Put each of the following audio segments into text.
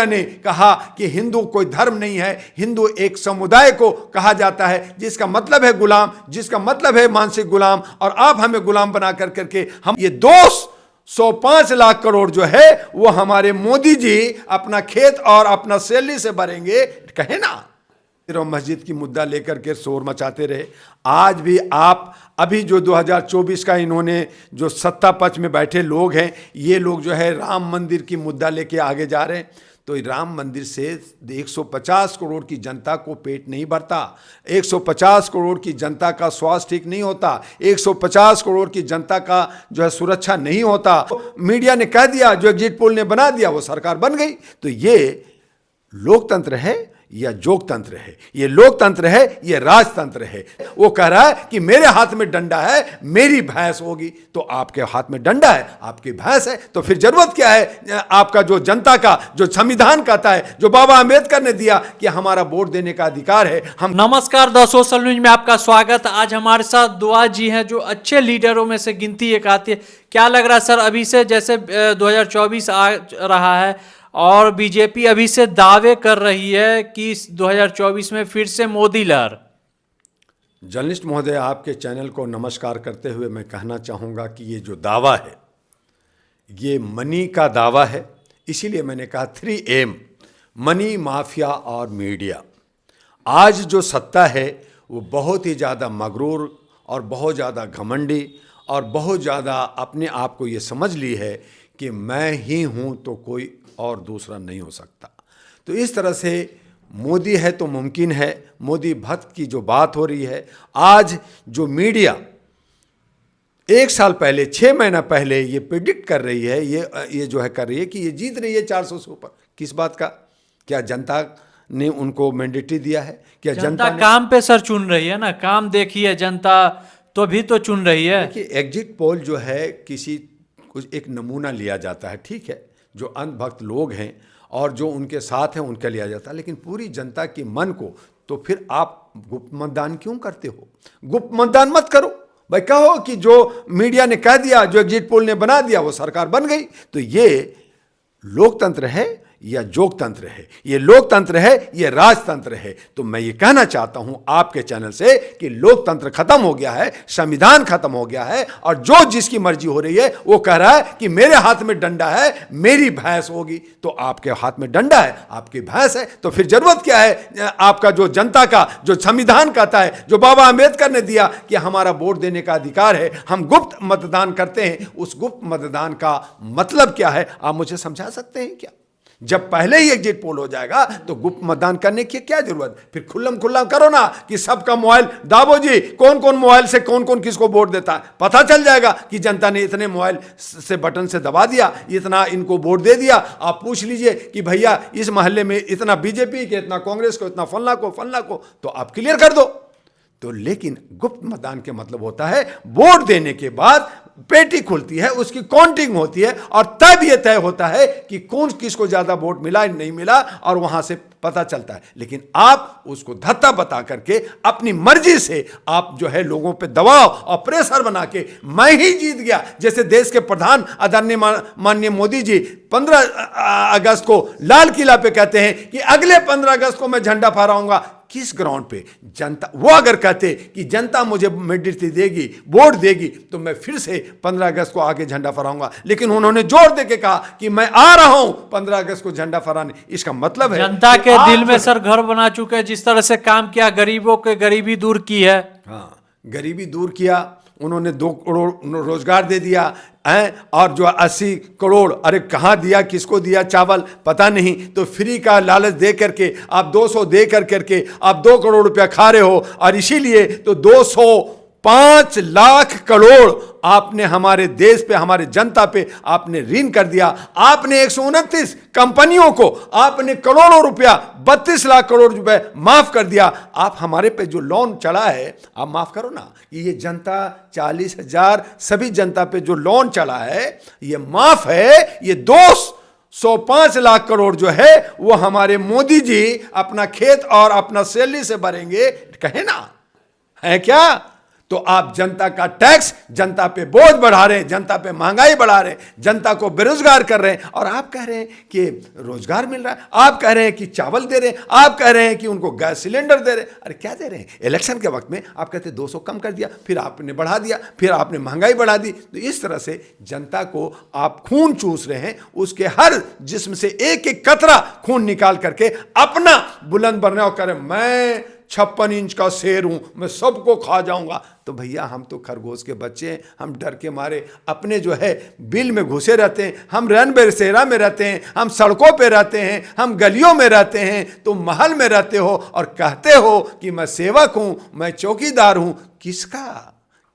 ने कहा कि हिंदू कोई धर्म नहीं है, हिंदू एक समुदाय को कहा जाता है जिसका मतलब है गुलाम, जिसका मतलब है मानसिक गुलाम, और आप हमें गुलाम बना कर करके हम ये 205 लाख करोड़ जो है वो हमारे मोदी जी अपना खेत और अपना सैलरी से भरेंगे, कहे ना। मस्जिद की मुद्दा लेकर के शोर मचाते रहे। आज भी आप अभी जो 2024 का इन्होंने जो सत्ता पक्ष में बैठे लोग हैं, ये लोग जो है राम मंदिर की मुद्दा लेके आगे जा रहे हैं। तो राम मंदिर से 150 करोड़ की जनता को पेट नहीं भरता, 150 करोड़ की जनता का स्वास्थ्य ठीक नहीं होता, 150 करोड़ की जनता का जो है सुरक्षा नहीं होता। मीडिया ने कह दिया, जो एग्जिट पोल ने बना दिया, वो सरकार बन गई। तो ये लोकतंत्र है या जोगतंत्र है? ये लोकतंत्र है, ये राजतंत्र है। वो कह रहा है कि मेरे हाथ में डंडा है, मेरी भैंस होगी। तो आपके हाथ में डंडा है, आपकी भैंस है, तो फिर जरूरत क्या है आपका जो जनता का, जो संविधान कहता है, जो बाबा अंबेडकर ने दिया कि हमारा वोट देने का अधिकार है। हम नमस्कार, द सोशल न्यूज में आपका स्वागत। आज हमारे साथ दुआ जी हैं, जो अच्छे लीडरों में से गिनती एक आती है। क्या लग रहा है सर, अभी से जैसे 2024 आ रहा है और बीजेपी अभी से दावे कर रही है कि 2024 में फिर से मोदी लहर। जर्नलिस्ट महोदय, आपके चैनल को नमस्कार करते हुए मैं कहना चाहूँगा कि ये जो दावा है, ये मनी का दावा है। इसीलिए मैंने कहा 3M, मनी, माफिया और मीडिया। आज जो सत्ता है वो बहुत ही ज़्यादा मगरूर और बहुत ज़्यादा घमंडी और बहुत ज़्यादा अपने आप को ये समझ ली है कि मैं ही हूँ तो कोई और दूसरा नहीं हो सकता। तो इस तरह से मोदी है तो मुमकिन है, मोदी भक्त की जो बात हो रही है। आज जो मीडिया 1 साल पहले, 6 महीना पहले ये प्रिडिक्ट कर रही है, ये जो है कर रही है कि ये जीत रही है 400 से ऊपर। किस बात का? क्या जनता ने उनको मैंडेटरी दिया है? क्या जनता काम पे सर चुन रही है ना? काम देखिए, जनता तो भी तो चुन रही है। देखिए, एग्जिट पोल जो है किसी कुछ एक नमूना लिया जाता है, ठीक है, जो अंधभक्त लोग हैं और जो उनके साथ हैं उनका लिया जाता है, लेकिन पूरी जनता के मन को तो फिर आप गुप्त मतदान क्यों करते हो? गुप्त मतदान मत करो भाई, कहो कि जो मीडिया ने कह दिया, जो एग्जिट पोल ने बना दिया, वो सरकार बन गई। तो ये लोकतंत्र है या जोगतंत्र है? ये लोकतंत्र है, ये राजतंत्र है। तो मैं ये कहना चाहता हूं आपके चैनल से कि लोकतंत्र खत्म हो गया है, संविधान खत्म हो गया है, और जो जिसकी मर्जी हो रही है वो कह रहा है कि मेरे हाथ में डंडा है, मेरी भैंस होगी। तो आपके हाथ में डंडा है, आपकी भैंस है, तो फिर जरूरत क्या है आपका जो जनता का, जो संविधान कहता है, जो बाबा अंबेडकर ने दिया कि हमारा वोट देने का अधिकार है, हम गुप्त मतदान करते हैं। उस गुप्त मतदान का मतलब क्या है, आप मुझे समझा सकते हैं क्या? जब पहले ही एग्जिट पोल हो जाएगा तो गुप्त मतदान करने की क्या जरूरत? फिर खुल्लम खुल्ला करो ना कि सबका मोबाइल दाबो जी, कौन कौन मोबाइल से कौन कौन किसको वोट देता है, पता चल जाएगा कि जनता ने इतने मोबाइल से बटन से दबा दिया, इतना इनको वोट दे दिया। आप पूछ लीजिए कि भैया इस मोहल्ले में इतना बीजेपी के, इतना कांग्रेस को, इतना फलना को, तो आप क्लियर कर दो। तो लेकिन गुप्त मतदान के मतलब होता है वोट देने के बाद पेटी खुलती है, उसकी काउंटिंग होती है, और तब यह तय होता है कि कौन किसको ज्यादा वोट मिला नहीं मिला, और वहां से पता चलता है। लेकिन आप उसको धत्ता बता करके अपनी मर्जी से आप जो है लोगों पे दबाव और प्रेशर बना के मैं ही जीत गया, जैसे देश के प्रधान आदरणीय माननीय मोदी जी 15 अगस्त को लाल किला पे कहते हैं कि अगले 15 अगस्त को मैं झंडा फहराऊंगा। किस ग्राउंड पे? जनता, वो अगर कहते कि जनता मुझे मैंडेटरी देगी, वोट देगी, तो मैं फिर से 15 अगस्त को आगे झंडा फहराऊंगा। लेकिन उन्होंने जोर देके कहा कि मैं आ रहा हूं 15 अगस्त को झंडा फहराने। इसका मतलब है जनता के दिल में सर घर बना चुके हैं। जिस तरह से काम किया, गरीबों के गरीबी दूर की है। हाँ, गरीबी दूर किया उन्होंने, 2 करोड़ रोजगार दे दिया है, और जो 80 करोड़, अरे कहाँ दिया, किसको दिया चावल पता नहीं, तो फ्री का लालच दे करके आप 200 दे करके आप 2 करोड़ रुपया खा रहे हो। और इसीलिए तो 205 लाख करोड़ आपने हमारे देश पे, हमारे जनता पे आपने ऋण कर दिया। आपने 129 कंपनियों को आपने करोड़ों रुपया, 32 लाख करोड़ रुपए माफ कर दिया। आप हमारे पे जो लोन चढ़ा है आप माफ करो ना। ये जनता 40,000 सभी जनता पे जो लोन चढ़ा है ये माफ है। ये 205 लाख करोड़ जो है वो हमारे मोदी जी अपना खेत और अपना सैलरी से भरेंगे, कहे ना, है क्या? तो आप जनता का टैक्स, जनता पे बोझ बढ़ा रहे हैं, जनता पे महंगाई बढ़ा रहे हैं, जनता को बेरोजगार कर रहे हैं। और आप कह रहे हैं कि रोजगार मिल रहा है, आप कह रहे हैं कि चावल दे रहे हैं, आप कह रहे हैं कि उनको गैस सिलेंडर दे रहे हैं। अरे क्या दे रहे हैं? इलेक्शन के वक्त में आप कहते 200 कम कर दिया, फिर आपने बढ़ा दिया, फिर आपने महंगाई बढ़ा दी। तो इस तरह से जनता को आप खून चूस रहे हैं, उसके हर जिस्म से एक एक कतरा खून निकाल करके अपना बुलंद बनने और करें मैं 56 इंच का शेर हूं, मैं सबको खा जाऊंगा। तो भैया हम तो खरगोश के बच्चे हैं, हम डर के मारे अपने जो है बिल में घुसे रहते हैं, हम रन बसेरा में रहते हैं, हम सड़कों पे रहते हैं, हम गलियों में रहते हैं। तो महल में रहते हो और कहते हो कि मैं सेवक हूं, मैं चौकीदार हूं।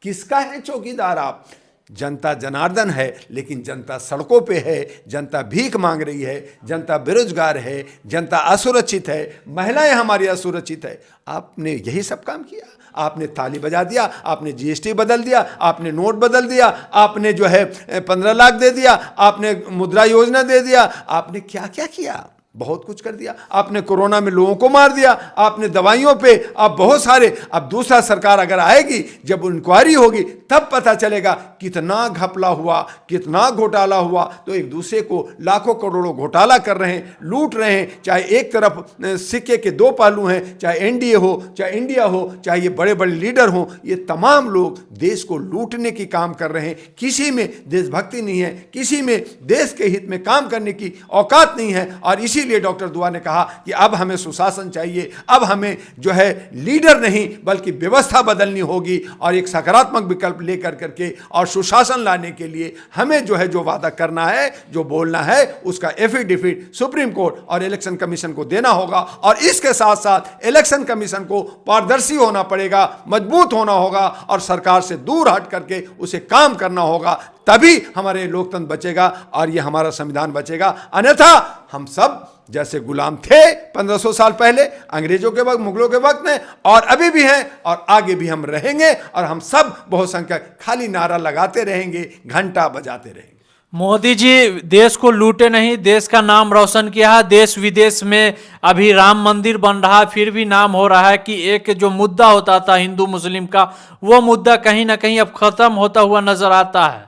किसका है चौकीदार आप? जनता जनार्दन है, लेकिन जनता सड़कों पे है, जनता भीख मांग रही है, जनता बेरोजगार है, जनता असुरक्षित है, महिलाएं हमारी असुरक्षित है। आपने यही सब काम किया, आपने ताली बजा दिया, आपने जीएसटी बदल दिया, आपने नोट बदल दिया, आपने जो है 15 लाख दे दिया, आपने मुद्रा योजना दे दिया, आपने क्या क्या किया, बहुत कुछ कर दिया। आपने कोरोना में लोगों को मार दिया, आपने दवाइयों पे आप बहुत सारे। अब दूसरा सरकार अगर आएगी, जब इंक्वायरी होगी तब पता चलेगा कितना घपला हुआ, कितना घोटाला हुआ। तो एक दूसरे को लाखों करोड़ों घोटाला कर रहे हैं, लूट रहे हैं। चाहे एक तरफ सिक्के के दो पहलू हैं, चाहे एनडीए हो, चाहे इंडिया हो, चाहे ये बड़े बड़े लीडर हों, ये तमाम लोग देश को लूटने की काम कर रहे हैं। किसी में देशभक्ति नहीं है, किसी में देश के हित में काम करने की औकात नहीं है। और इसीलिए डॉक्टर दुआ ने कहा कि अब हमें सुशासन चाहिए, अब हमें जो है लीडर नहीं बल्कि व्यवस्था बदलनी होगी और एक सकारात्मक विकल्प लेकर करके और सुशासन लाने के लिए हमें जो है जो वादा करना है, जो बोलना है, उसका एफिडेविट सुप्रीम कोर्ट और इलेक्शन कमीशन को देना होगा। और इसके साथ साथ इलेक्शन कमीशन को पारदर्शी होना पड़ेगा, मजबूत होना होगा और सरकार से दूर हट करके उसे काम करना होगा। तभी हमारे लोकतंत्र बचेगा और ये हमारा संविधान बचेगा। अन्यथा हम सब जैसे गुलाम थे 1500 साल पहले अंग्रेजों के वक्त, मुगलों के वक्त में, और अभी भी हैं और आगे भी हम रहेंगे। और हम सब बहुसंख्यक खाली नारा लगाते रहेंगे, घंटा बजाते रहेंगे। मोदी जी देश को लूटे नहीं, देश का नाम रोशन किया है। देश विदेश में अभी राम मंदिर बन रहा है, फिर भी नाम हो रहा है कि एक जो मुद्दा होता था हिंदू मुस्लिम का, वो मुद्दा कहीं ना कहीं अब खत्म होता हुआ नजर आता है।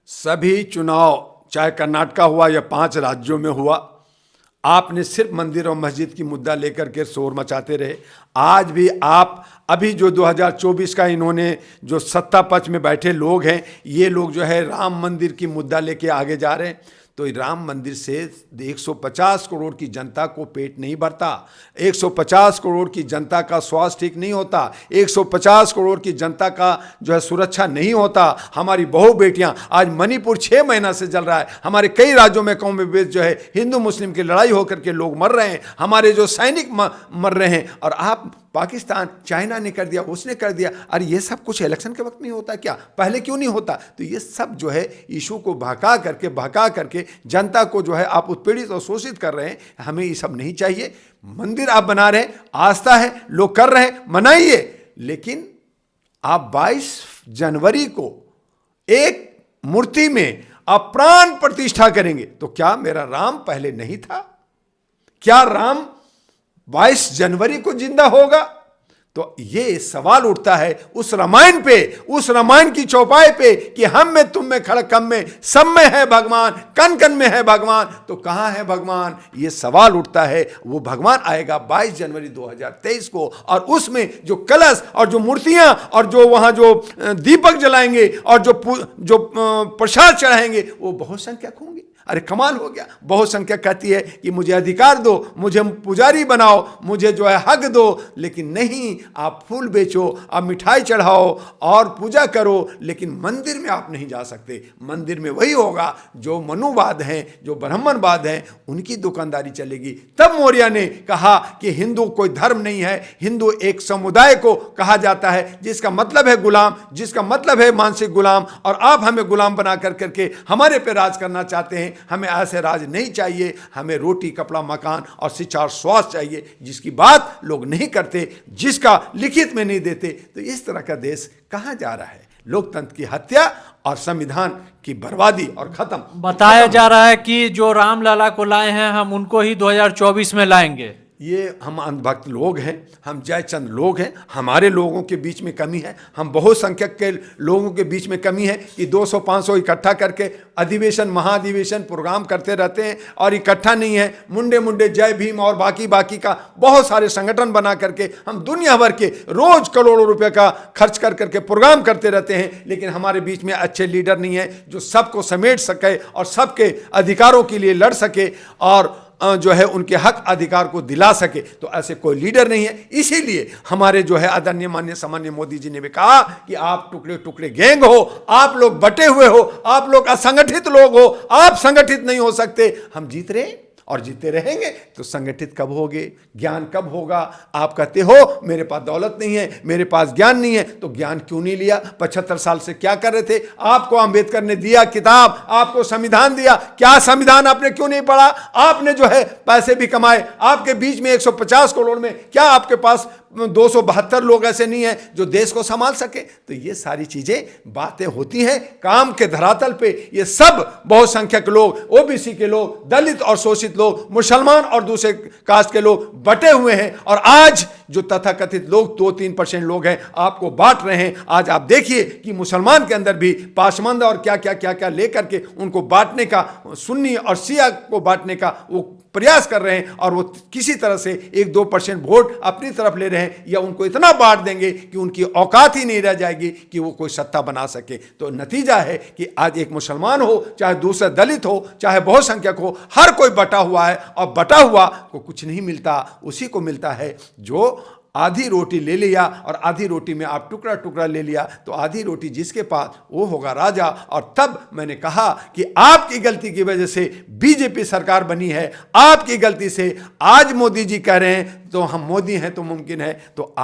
सभी चुनाव, चाहे कर्नाटक हुआ या 5 राज्यों में हुआ, आपने सिर्फ मंदिर और मस्जिद की मुद्दा लेकर के शोर मचाते रहे। आज भी आप अभी जो 2024 का इन्होंने जो सत्ता पक्ष में बैठे लोग हैं, ये लोग जो है राम मंदिर की मुद्दा लेके आगे जा रहे हैं। तो राम मंदिर से 150 करोड़ की जनता को पेट नहीं भरता, 150 करोड़ की जनता का स्वास्थ्य ठीक नहीं होता, 150 करोड़ की जनता का जो है सुरक्षा नहीं होता। हमारी बहू बेटियां, आज मणिपुर 6 महीना से जल रहा है, हमारे कई राज्यों में कौम विभेद जो है हिंदू मुस्लिम की लड़ाई होकर के लोग मर रहे हैं, हमारे जो सैनिक मर रहे हैं। और आप पाकिस्तान, चाइना ने कर दिया, उसने कर दिया। अरे ये सब कुछ इलेक्शन के वक्त में होता क्या? पहले क्यों नहीं होता? तो ये सब जो है इशू को भड़का करके जनता को जो है आप उत्पीड़ित और शोषित कर रहे हैं। हमें ये सब नहीं चाहिए। मंदिर आप बना रहे हैं, आस्था है, लोग कर रहे हैं, मनाइए। लेकिन आप 22 जनवरी को एक मूर्ति में आप प्राण प्रतिष्ठा करेंगे, तो क्या मेरा राम पहले नहीं था? क्या राम 22 जनवरी को जिंदा होगा? तो ये सवाल उठता है उस रामायण पे, उस रामायण की चौपाई पे कि हम में, तुम में, खड़कम में, सब में है भगवान, कन कन में है भगवान। तो कहां है भगवान? ये सवाल उठता है। वो भगवान आएगा 22 जनवरी 2023 को, और उसमें जो कलश और जो मूर्तियां और जो वहां जो दीपक जलाएंगे और जो प्रसाद चढ़ाएंगे, वो बहुसंख्यक होंगे। अरे कमाल हो गया। बहुसंख्यक कहती है कि मुझे अधिकार दो, मुझे पुजारी बनाओ, मुझे जो है हक दो। लेकिन नहीं, आप फूल बेचो, आप मिठाई चढ़ाओ और पूजा करो, लेकिन मंदिर में आप नहीं जा सकते। मंदिर में वही होगा जो मनुवाद हैं, जो ब्राह्मणवाद हैं, उनकी दुकानदारी चलेगी। तब मौर्य ने कहा कि हिंदू कोई धर्म नहीं है, हिंदू एक समुदाय को कहा जाता है जिसका मतलब है गुलाम, जिसका मतलब है मानसिक गुलाम। और आप हमें गुलाम बना करके हमारे पे राज करना चाहते हैं। हमें ऐसे राज नहीं चाहिए। हमें रोटी, कपड़ा, मकान और शिक्षा और स्वास्थ्य चाहिए, जिसकी बात लोग नहीं करते, जिसका लिखित में नहीं देते। तो इस तरह का देश कहां जा रहा है? लोकतंत्र की हत्या और संविधान की बर्बादी और खत्म। बताया जा रहा है कि जो रामलला को लाए हैं हम उनको ही 2024 में लाएंगे। ये हम अंधभक्त लोग हैं, हम जयचंद लोग हैं, हमारे लोगों के बीच में कमी है, हम बहुसंख्यक के लोगों के बीच में कमी है कि 200-500 इकट्ठा करके अधिवेशन महाधिवेशन प्रोग्राम करते रहते हैं और इकट्ठा नहीं है। मुंडे मुंडे जय भीम और बाकी का बहुत सारे संगठन बना करके हम दुनिया भर के रोज करोड़ों रुपए का खर्च कर करके प्रोग्राम करते रहते हैं, लेकिन हमारे बीच में अच्छे लीडर नहीं है जो सबको समेट सके और सबके अधिकारों के लिए लड़ सके और जो है उनके हक अधिकार को दिला सके। तो ऐसे कोई लीडर नहीं है। इसीलिए हमारे जो है आदरणीय माननीय सामान्य मोदी जी ने भी कहा कि आप टुकड़े टुकड़े गैंग हो, आप लोग बटे हुए हो, आप लोग असंगठित लोग हो, आप संगठित नहीं हो सकते। हम जीत रहे और जीते रहेंगे तो संगठित कब होगे, ज्ञान कब होगा। आप कहते हो मेरे पास दौलत नहीं है, मेरे पास ज्ञान नहीं है, तो ज्ञान क्यों नहीं लिया? 75 साल से क्या कर रहे थे? आपको अंबेडकर ने दिया किताब, आपको संविधान दिया, क्या संविधान आपने क्यों नहीं पढ़ा? आपने जो है पैसे भी कमाए, आपके बीच में 150 करोड़ में क्या आपके पास 272 लोग ऐसे नहीं है जो देश को संभाल सके? तो ये सारी चीजें बातें होती हैं काम के धरातल पे। ये सब बहुसंख्यक लोग, ओबीसी के लोग, दलित और शोषित लोग, मुसलमान और दूसरे कास्ट के लोग बटे हुए हैं और आज जो तथाकथित लोग 2-3% लोग हैं आपको बांट रहे हैं। आज आप देखिए कि मुसलमान के अंदर भी पाशमंद और क्या लेकर के उनको बांटने का, सुन्नी और शिया को बांटने का वो प्रयास कर रहे हैं और वो किसी तरह से 1-2% वोट अपनी तरफ ले रहे हैं या उनको इतना बांट देंगे कि उनकी औकात ही नहीं रह जाएगी कि वो कोई सत्ता बना सके। तो नतीजा है कि आज एक मुसलमान हो, चाहे दूसरा दलित हो, चाहे बहुसंख्यक हो, हर कोई बटा हुआ है और बटा हुआ को कुछ नहीं मिलता। उसी को मिलता है जो आधी रोटी ले लिया और आधी रोटी में आप टुकड़ा टुकड़ा ले लिया, तो आधी रोटी जिसके पास वो होगा राजा। और तब मैंने कहा कि आपकी गलती की वजह से बीजेपी सरकार बनी है, आपकी गलती से आज मोदी जी कह रहे हैं तो हम मोदी हैं तो मुमकिन है। तो